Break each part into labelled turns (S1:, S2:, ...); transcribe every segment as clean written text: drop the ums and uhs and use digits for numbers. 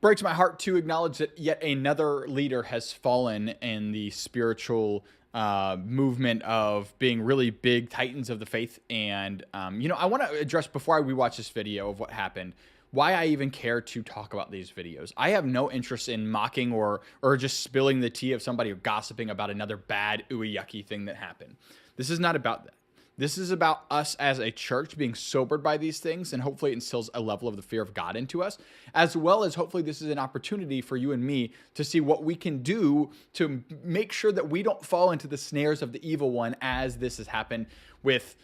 S1: Breaks my heart to acknowledge that yet another leader has fallen in the spiritual movement of being really big titans of the faith. And, I want to address before we watch this video of what happened, why I even care to talk about these videos. I have no interest in mocking or just spilling the tea of somebody or gossiping about another bad, ooey, yucky thing that happened. This is not about that. This is about us as a church being sobered by these things, and hopefully it instills a level of the fear of God into us, as well as hopefully this is an opportunity for you and me to see what we can do to make sure that we don't fall into the snares of the evil one, as this has happened with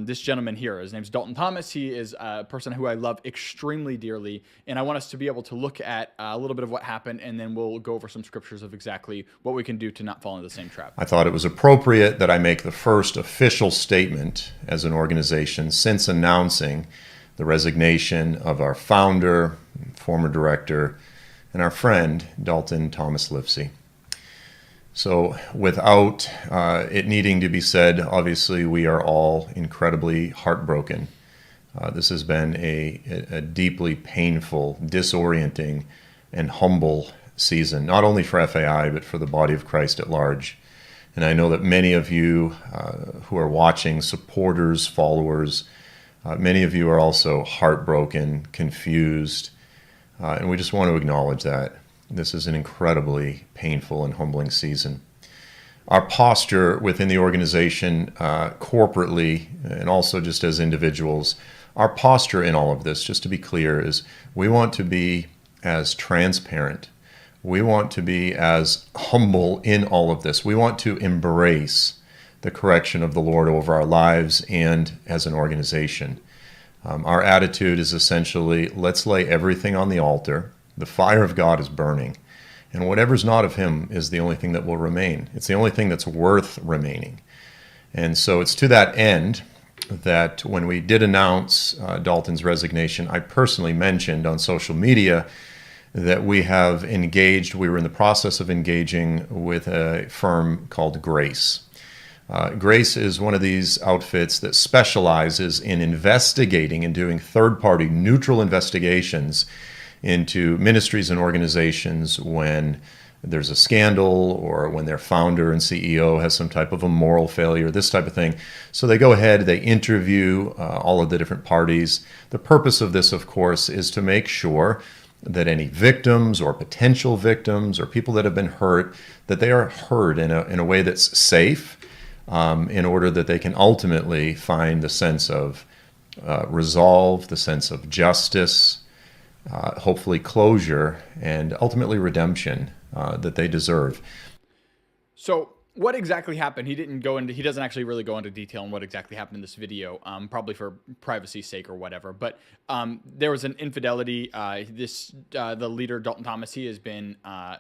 S1: this gentleman here. His name's Dalton Thomas. He is a person who I love extremely dearly, and I want us to be able to look at a little bit of what happened, and then we'll go over some scriptures of exactly what we can do to not fall into the same trap.
S2: I thought it was appropriate that I make the first official statement as an organization since announcing the resignation of our founder, former director, and our friend, Dalton Thomas Livesey. So without it needing to be said, obviously we are all incredibly heartbroken. This has been a deeply painful, disorienting, and humble season, not only for FAI, but for the body of Christ at large. And I know that many of you who are watching, supporters, followers, many of you are also heartbroken, confused, and we just want to acknowledge that. This is an incredibly painful and humbling season. Our posture within the organization, corporately, and also just as individuals, our posture in all of this, just to be clear, is we want to be as transparent. We want to be as humble in all of this. We want to embrace the correction of the Lord over our lives and as an organization. Our attitude is essentially, let's lay everything on the altar. The fire of God is burning, and whatever's not of him is the only thing that will remain. It's the only thing that's worth remaining. And so it's to that end that when we did announce Dalton's resignation, I personally mentioned on social media that we were in the process of engaging with a firm called Grace. Grace is one of these outfits that specializes in investigating and doing third-party neutral investigations into ministries and organizations when there's a scandal or when their founder and CEO has some type of a moral failure, this type of thing. So they go ahead, they interview all of the different parties. The purpose of this, of course, is to make sure that any victims or potential victims or people that have been hurt, that they are heard in a way that's safe, in order that they can ultimately find the sense of resolve, the sense of justice, hopefully closure, and ultimately redemption that they deserve.
S1: So what exactly happened? He doesn't actually really go into detail on what exactly happened in this video, probably for privacy's sake or whatever. But there was an infidelity. The leader, Dalton Thomas, he has been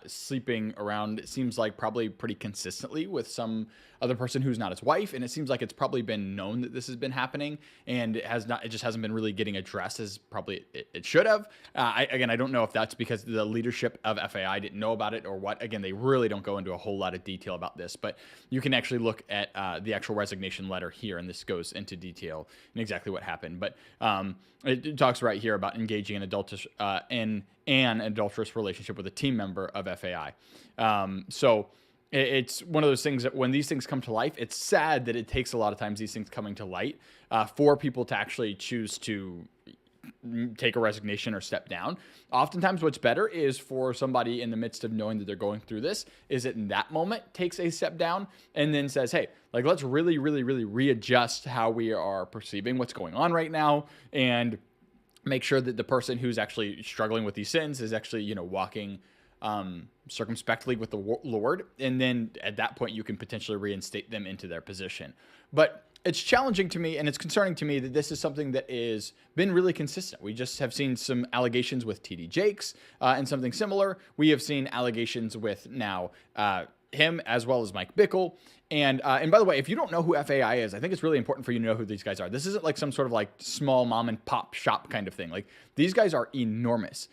S1: sleeping around, it seems like probably pretty consistently with some other person who's not his wife. And it seems like it's probably been known that this has been happening, and it just hasn't been really getting addressed as probably it should have. I don't know if that's because the leadership of FAI didn't know about it or what. Again, they really don't go into a whole lot of detail about this, but you can actually look at the actual resignation letter here, and this goes into detail in exactly what happened. But it talks right here about engaging in an adulterous relationship with a team member of FAI. So it's one of those things that when these things come to life, it's sad that it takes a lot of times these things coming to light for people to actually choose to take a resignation or step down. Oftentimes what's better is for somebody in the midst of knowing that they're going through this, is it in that moment takes a step down and then says, hey, like, let's really, really, really readjust how we are perceiving what's going on right now, and make sure that the person who's actually struggling with these sins is actually, walking circumspectly with the Lord. And then at that point, you can potentially reinstate them into their position. But it's challenging to me, and it's concerning to me that this is something that is been really consistent. We just have seen some allegations with TD Jakes and something similar. We have seen allegations with now him as well as Mike Bickle. And by the way, if you don't know who FAI is, I think it's really important for you to know who these guys are. This isn't like some sort of like small mom and pop shop kind of thing. Like, these guys are enormous.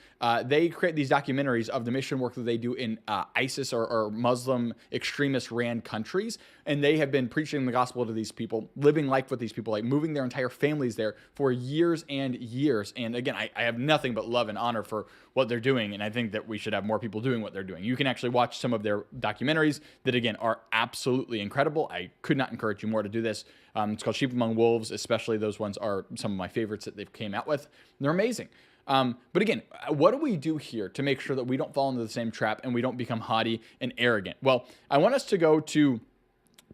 S1: They create these documentaries of the mission work that they do in ISIS or Muslim extremist ran countries. And they have been preaching the gospel to these people, living life with these people, like moving their entire families there for years and years. And again, I have nothing but love and honor for what they're doing. And I think that we should have more people doing what they're doing. You can actually watch some of their documentaries that, again, are absolutely incredible. I could not encourage you more to do this. It's called Sheep Among Wolves. Especially those ones are some of my favorites that they've came out with. They're amazing. But again, what do we do here to make sure that we don't fall into the same trap and we don't become haughty and arrogant? Well, I want us to go to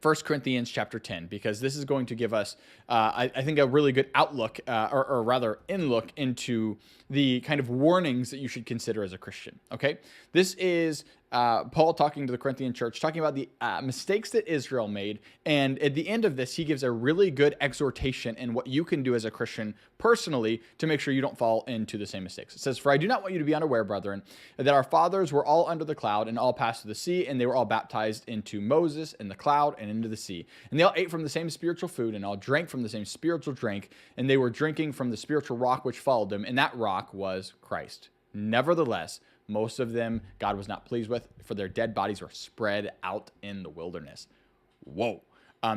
S1: 1 Corinthians chapter 10, because this is going to give us, I think, a really good outlook, or rather in-look into the kind of warnings that you should consider as a Christian, okay? This is Paul talking to the Corinthian church, talking about the mistakes that Israel made, and at the end of this, he gives a really good exhortation in what you can do as a Christian personally to make sure you don't fall into the same mistakes. It says, "For I do not want you to be unaware, brethren, that our fathers were all under the cloud and all passed through the sea, and they were all baptized into Moses in the cloud and into the sea. And they all ate from the same spiritual food and all drank from the same spiritual drink, and they were drinking from the spiritual rock which followed them, and that rock was Christ. Nevertheless, most of them God was not pleased with, for their dead bodies were spread out in the wilderness." Whoa.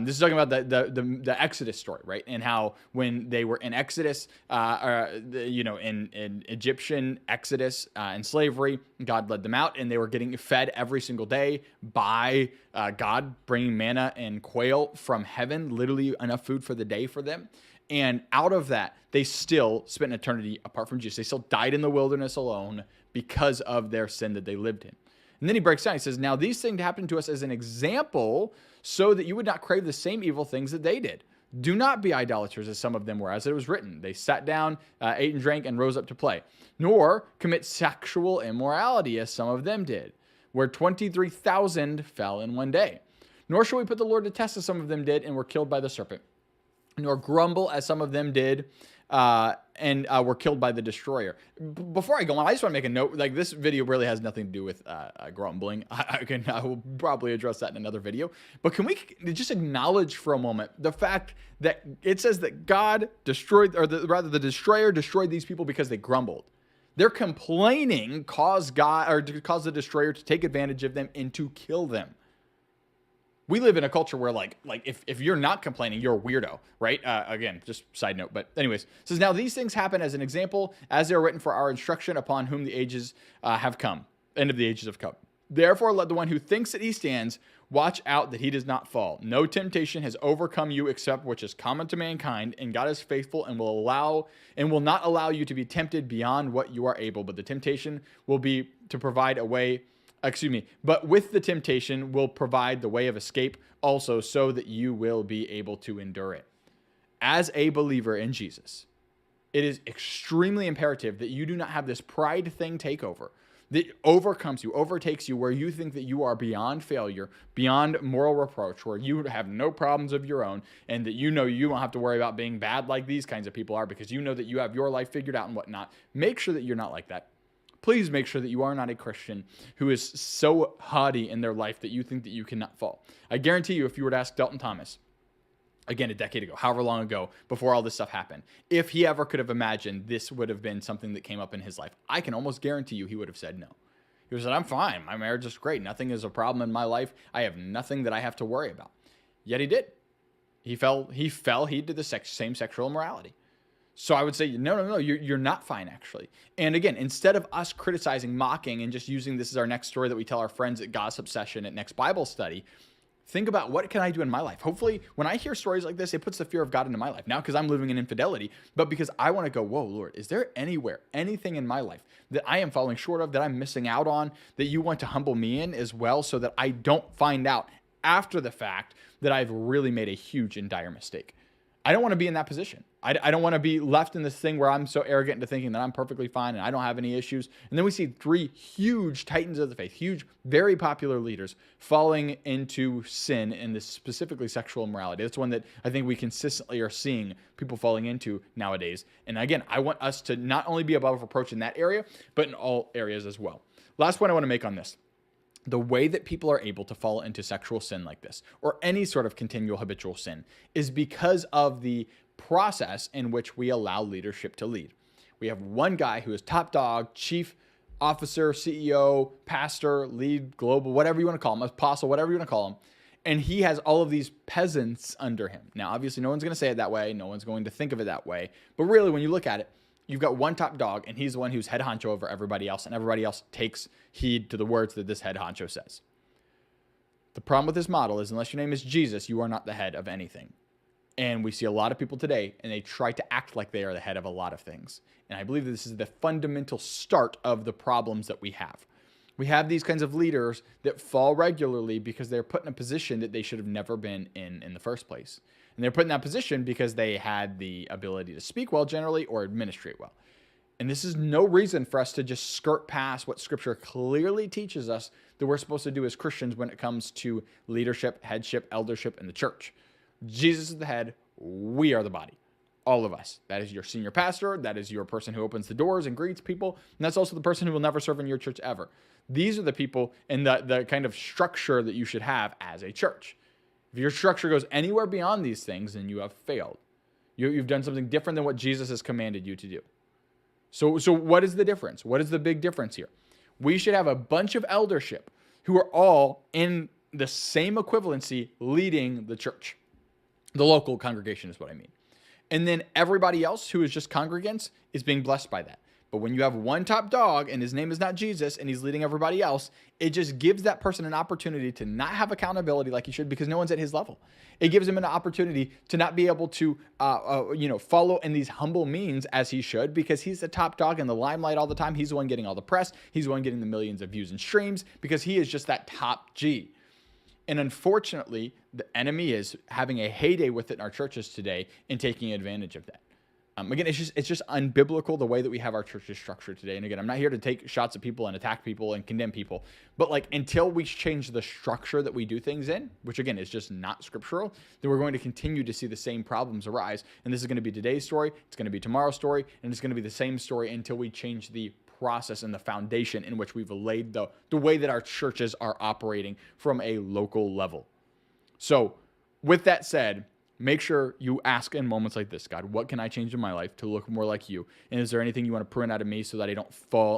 S1: This is talking about the Exodus story, right? And how when they were in Exodus, in Egyptian Exodus and slavery, God led them out, and they were getting fed every single day by God bringing manna and quail from heaven, literally enough food for the day for them. And out of that, they still spent an eternity apart from Jesus. They still died in the wilderness alone because of their sin that they lived in. And then he breaks down. He says, "Now these things happened to us as an example, so that you would not crave the same evil things that they did. Do not be idolaters, as some of them were, as it was written. They sat down, ate and drank, and rose up to play. Nor commit sexual immorality, as some of them did, where 23,000 fell in one day. Nor shall we put the Lord to test, as some of them did, and were killed by the serpent. Nor grumble, as some of them did, and were killed by the destroyer." Before I go on, I just want to make a note. Like, this video really has nothing to do with grumbling. I will probably address that in another video. But can we just acknowledge for a moment the fact that it says that God destroyed, or rather the destroyer destroyed these people because they grumbled. Their complaining caused caused the destroyer to take advantage of them and to kill them. We live in a culture where, like if you're not complaining, you're a weirdo, right? Again, just side note. But anyways, it says, "Now these things happen as an example, as they are written for our instruction, upon whom the ages have come. End of the ages have come. Therefore, let the one who thinks that he stands watch out that he does not fall. No temptation has overcome you except which is common to mankind, and God is faithful and will not allow you to be tempted beyond what you are able. But the temptation will be to provide a way." But with the temptation will provide the way of escape also, so that you will be able to endure it. As a believer in Jesus, it is extremely imperative that you do not have this pride thing take over, that overcomes you, overtakes you, where you think that you are beyond failure, beyond moral reproach, where you have no problems of your own, and that you know you don't have to worry about being bad like these kinds of people are, because you know that you have your life figured out and whatnot. Make sure that you're not like that. Please make sure that you are not a Christian who is so haughty in their life that you think that you cannot fall. I guarantee you, if you were to ask Dalton Thomas, again, a decade ago, however long ago, before all this stuff happened, if he ever could have imagined this would have been something that came up in his life, I can almost guarantee you he would have said no. He would have said, "I'm fine. My marriage is great. Nothing is a problem in my life. I have nothing that I have to worry about." Yet he did. He fell heed to the same sexual immorality. So I would say, no, you're not fine, actually. And again, instead of us criticizing, mocking, and just using this as our next story that we tell our friends at Gossip Session at Next Bible Study, think about, what can I do in my life? Hopefully, when I hear stories like this, it puts the fear of God into my life. Now, because I'm living in infidelity, but because I want to go, whoa, Lord, is there anything in my life that I am falling short of, that I'm missing out on, that you want to humble me in as well, so that I don't find out after the fact that I've really made a huge and dire mistake? I don't want to be in that position. I don't want to be left in this thing where I'm so arrogant into thinking that I'm perfectly fine and I don't have any issues. And then we see 3 huge titans of the faith, huge, very popular leaders falling into sin, and this specifically sexual immorality. That's one that I think we consistently are seeing people falling into nowadays. And again, I want us to not only be above reproach in that area, but in all areas as well. Last point I want to make on this. The way that people are able to fall into sexual sin like this, or any sort of continual habitual sin, is because of the process in which we allow leadership to lead. We have one guy who is top dog, chief officer, CEO, pastor, lead, global, whatever you want to call him, apostle, whatever you want to call him. And he has all of these peasants under him. Now, obviously, no one's going to say it that way. No one's going to think of it that way. But really, when you look at it, you've got one top dog, and he's the one who's head honcho over everybody else, and everybody else takes heed to the words that this head honcho says. The problem with this model is unless your name is Jesus, you are not the head of anything. And we see a lot of people today, and they try to act like they are the head of a lot of things. And I believe that this is the fundamental start of the problems that we have. We have these kinds of leaders that fall regularly because they're put in a position that they should have never been in the first place. And they're put in that position because they had the ability to speak well generally or administrate well. And this is no reason for us to just skirt past what Scripture clearly teaches us that we're supposed to do as Christians when it comes to leadership, headship, eldership in the church. Jesus is the head. We are the body. All of us. That is your senior pastor. That is your person who opens the doors and greets people. And that's also the person who will never serve in your church ever. These are the people and the kind of structure that you should have as a church. If your structure goes anywhere beyond these things, then you have failed. You've done something different than what Jesus has commanded you to do. So what is the difference? What is the big difference here? We should have a bunch of eldership who are all in the same equivalency leading the church. The local congregation is what I mean. And then everybody else who is just congregants is being blessed by that. But when you have one top dog and his name is not Jesus and he's leading everybody else, it just gives that person an opportunity to not have accountability like he should because no one's at his level. It gives him an opportunity to not be able to, follow in these humble means as he should because he's the top dog in the limelight all the time. He's the one getting all the press. He's the one getting the millions of views and streams because he is just that top G. And unfortunately, the enemy is having a heyday with it in our churches today and taking advantage of that. Again, it's just unbiblical the way that we have our churches structured today. And again, I'm not here to take shots at people and attack people and condemn people. But like until we change the structure that we do things in, which again is just not scriptural, then we're going to continue to see the same problems arise. And this is going to be today's story. It's going to be tomorrow's story. And it's going to be the same story until we change the process and the foundation in which we've laid the way that our churches are operating from a local level. So with that said, make sure you ask in moments like this, God, what can I change in my life to look more like you? And is there anything you want to prune out of me so that I don't fall